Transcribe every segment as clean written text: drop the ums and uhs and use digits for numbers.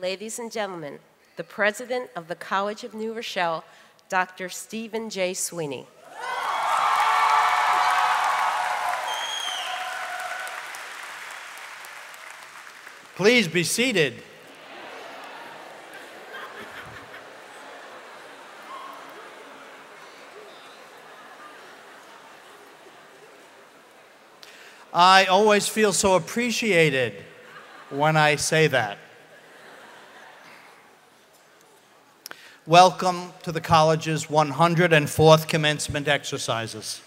Ladies and gentlemen, the President of the College of New Rochelle, Dr. Stephen J. Sweeny. Please be seated. I always feel so appreciated when I say that. Welcome to the college's 104th commencement exercises.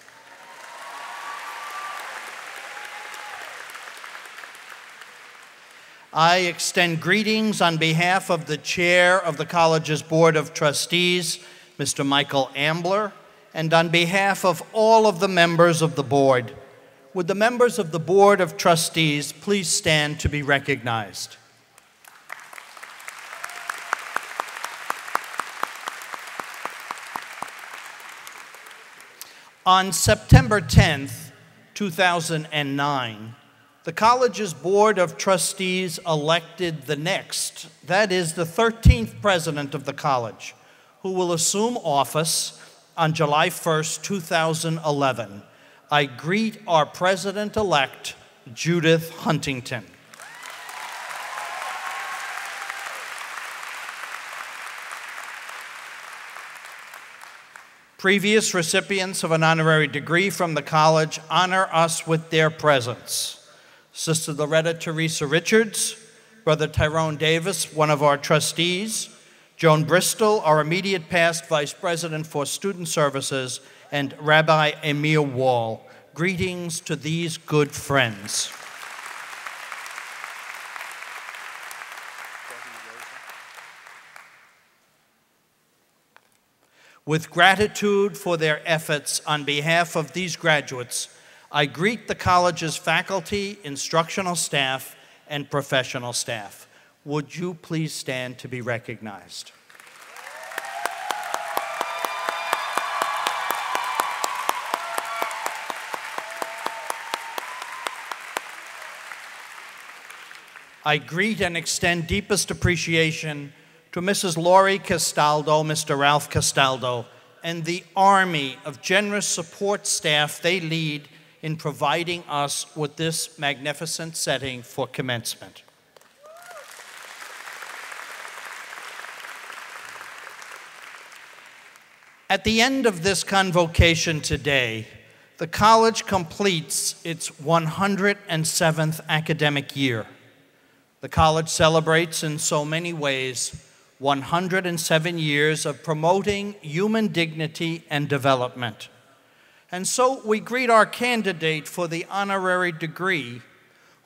I extend greetings on behalf of the chair of the college's Board of Trustees, Mr. Michael Ambler, and on behalf of all of the members of the board. Would the members of the Board of Trustees please stand to be recognized? On September 10th, 2009, the college's Board of Trustees elected the next, that is the 13th president of the college, who will assume office on July 1st, 2011. I greet our president-elect, Judith Huntington. Previous recipients of an honorary degree from the college honor us with their presence. Sister Loretta Teresa Richards, Brother Tyrone Davis, one of our trustees, Joan Bristol, our immediate past Vice President for Student Services, and Rabbi Emil Wall. Greetings to these good friends. With gratitude for their efforts on behalf of these graduates, I greet the college's faculty, instructional staff, and professional staff. Would you please stand to be recognized? I greet and extend deepest appreciation to Mrs. Lori Castaldo, Mr. Ralph Castaldo, and the army of generous support staff they lead in providing us with this magnificent setting for commencement. At the end of this convocation today, the college completes its 107th academic year. The college celebrates in so many ways 107 years of promoting human dignity and development. And so we greet our candidate for the honorary degree,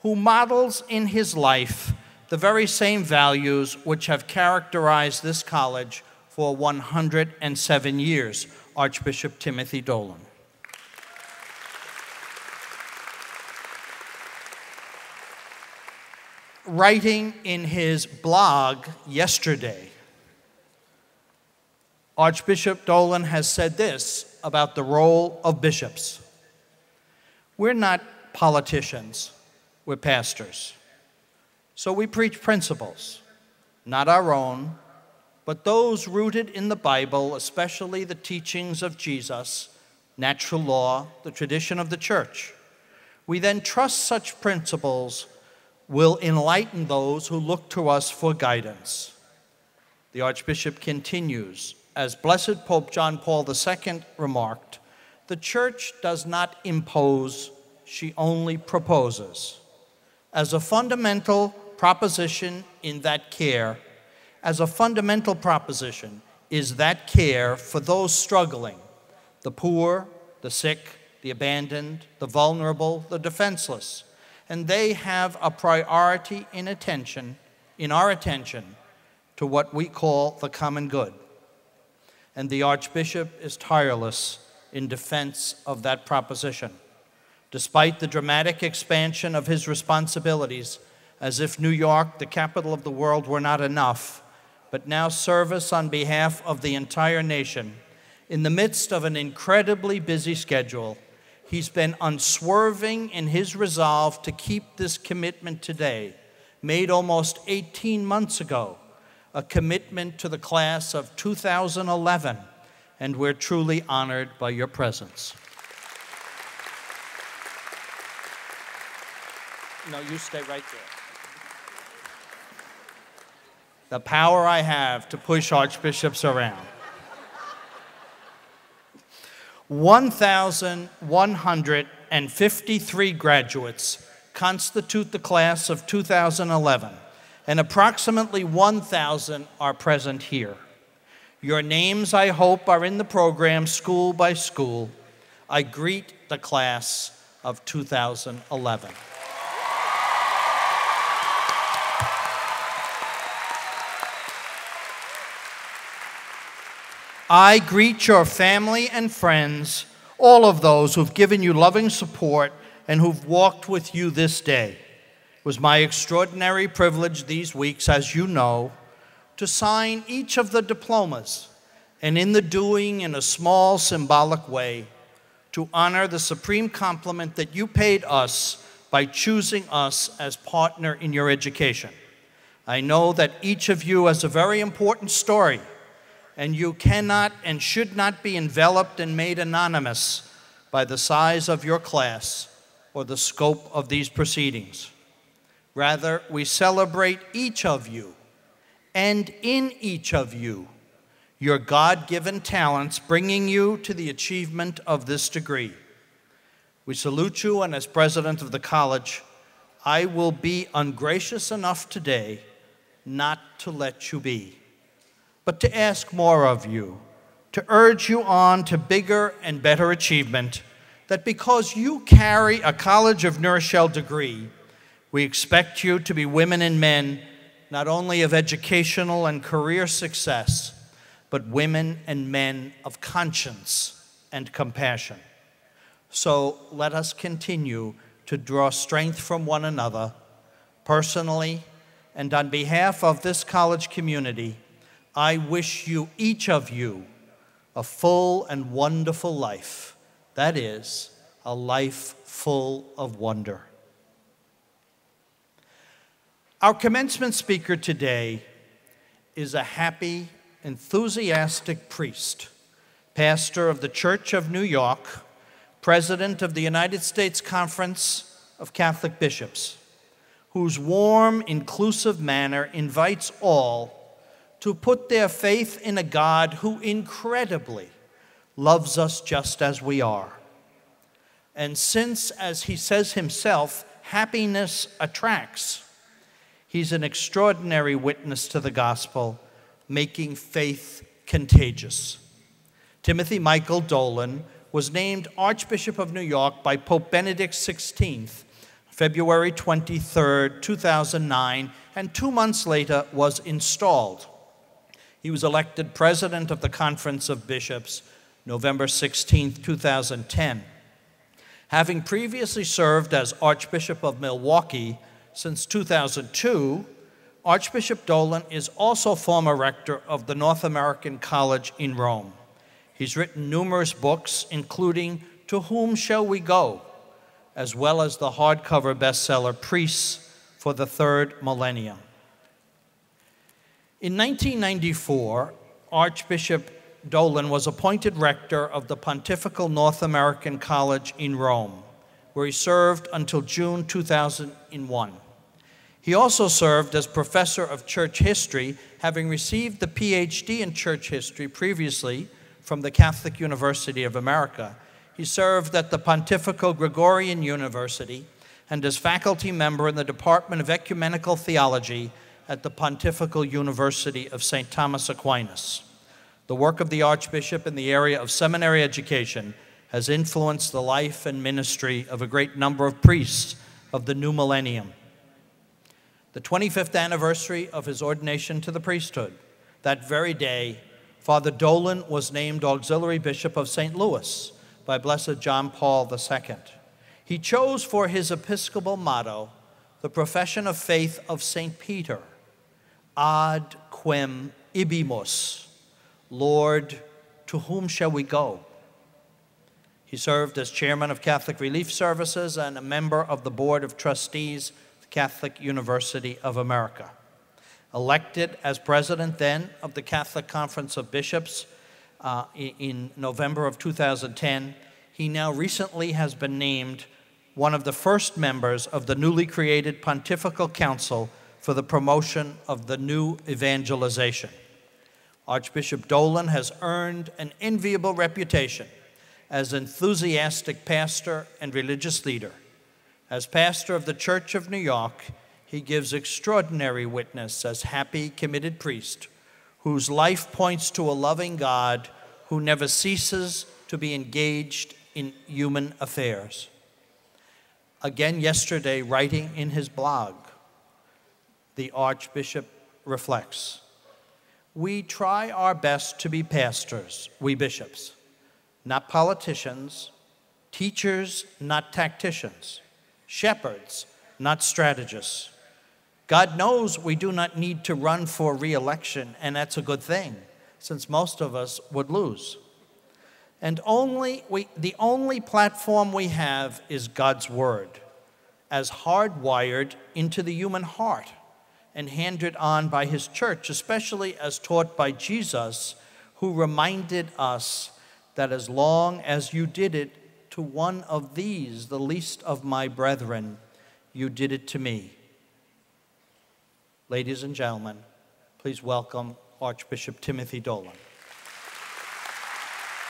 who models in his life the very same values which have characterized this college for 107 years, Archbishop Timothy Dolan. Writing in his blog yesterday, Archbishop Dolan has said this about the role of bishops. We're not politicians, we're pastors. So we preach principles, not our own, but those rooted in the Bible, especially the teachings of Jesus, natural law, the tradition of the church. We then trust such principles will enlighten those who look to us for guidance. The Archbishop continues, as Blessed Pope John Paul II remarked, the Church does not impose, she only proposes. As a fundamental proposition in that care, as a fundamental proposition is that care for those struggling, the poor, the sick, the abandoned, the vulnerable, the defenseless, and they have a priority in our attention to what we call the common good. And the Archbishop is tireless in defense of that proposition. Despite the dramatic expansion of his responsibilities, as if New York, the capital of the world, were not enough, but now service on behalf of the entire nation, in the midst of an incredibly busy schedule, he's been unswerving in his resolve to keep this commitment today, made almost 18 months ago a commitment to the class of 2011, and we're truly honored by your presence. No, you stay right there. The power I have to push archbishops around. 1,153 graduates constitute the class of 2011, and approximately 1,000 are present here. Your names, I hope, are in the program school by school. I greet the class of 2011. I greet your family and friends, all of those who've given you loving support and who've walked with you this day. It was my extraordinary privilege these weeks, as you know, to sign each of the diplomas, and in the doing, in a small symbolic way, to honor the supreme compliment that you paid us by choosing us as partner in your education. I know that each of you has a very important story, and you cannot and should not be enveloped and made anonymous by the size of your class or the scope of these proceedings. Rather, we celebrate each of you, and in each of you, your God-given talents bringing you to the achievement of this degree. We salute you, and as president of the college, I will be ungracious enough today not to let you be, but to ask more of you, to urge you on to bigger and better achievement, that because you carry a College of New Rochelle degree, we expect you to be women and men not only of educational and career success, but women and men of conscience and compassion. So let us continue to draw strength from one another, personally, and on behalf of this college community, I wish you, each of you, a full and wonderful life. That is, a life full of wonder. Our commencement speaker today is a happy, enthusiastic priest, pastor of the Church of New York, president of the United States Conference of Catholic Bishops, whose warm, inclusive manner invites all to put their faith in a God who incredibly loves us just as we are. And since, as he says himself, happiness attracts, he's an extraordinary witness to the gospel, making faith contagious. Timothy Michael Dolan was named Archbishop of New York by Pope Benedict XVI, February 23, 2009, and 2 months later was installed. He was elected president of the Conference of Bishops, November 16, 2010. Having previously served as Archbishop of Milwaukee since 2002, Archbishop Dolan is also former rector of the North American College in Rome. He's written numerous books, including To Whom Shall We Go?, as well as the hardcover bestseller Priests for the Third Millennium. In 1994, Archbishop Dolan was appointed rector of the Pontifical North American College in Rome, where he served until June 2001. He also served as professor of church history, having received the PhD in church history previously from the Catholic University of America. He served at the Pontifical Gregorian University and as faculty member in the Department of Ecumenical Theology at the Pontifical University of St. Thomas Aquinas. The work of the Archbishop in the area of seminary education has influenced the life and ministry of a great number of priests of the new millennium. The 25th anniversary of his ordination to the priesthood, that very day, Father Dolan was named Auxiliary Bishop of St. Louis by Blessed John Paul II. He chose for his episcopal motto the profession of faith of St. Peter, Ad quem ibimus, Lord, to whom shall we go? He served as chairman of Catholic Relief Services and a member of the Board of Trustees of the Catholic University of America. Elected as president then of the Catholic Conference of Bishops in November of 2010, he now recently has been named one of the first members of the newly created Pontifical Council for the Promotion of the New Evangelization. Archbishop Dolan has earned an enviable reputation as enthusiastic pastor and religious leader. As pastor of the Church of New York, he gives extraordinary witness as happy, committed priest whose life points to a loving God who never ceases to be engaged in human affairs. Again yesterday, writing in his blog, the Archbishop reflects, "We try our best to be pastors, we bishops, not politicians, teachers, not tacticians, shepherds, not strategists. God knows we do not need to run for re-election, and that's a good thing, since most of us would lose. And the only platform we have is God's Word, as hardwired into the human heart and handed on by His church, especially as taught by Jesus, who reminded us that as long as you did it to one of these, the least of my brethren, you did it to me." Ladies and gentlemen, please welcome Archbishop Timothy Dolan.